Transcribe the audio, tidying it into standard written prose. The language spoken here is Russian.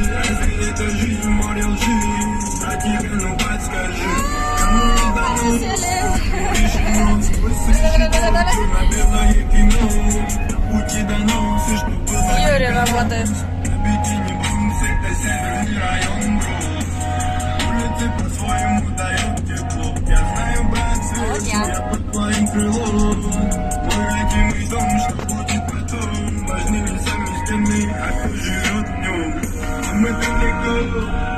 Разве это жизнь, море лжи? Про тебя, ну подскажи. Кому не дано решено, сквозь светло, на белое кино. Пути дано, все, что было. Юрий работает. На бикини бумс, это северный район, бро. Улицы по-своему дают тепло. Я знаю, брат, звезд, я под твоим крылом. Мой любимый дом, что будет потом. Важны не сами стены, а кто живет в нем. А мы далеко.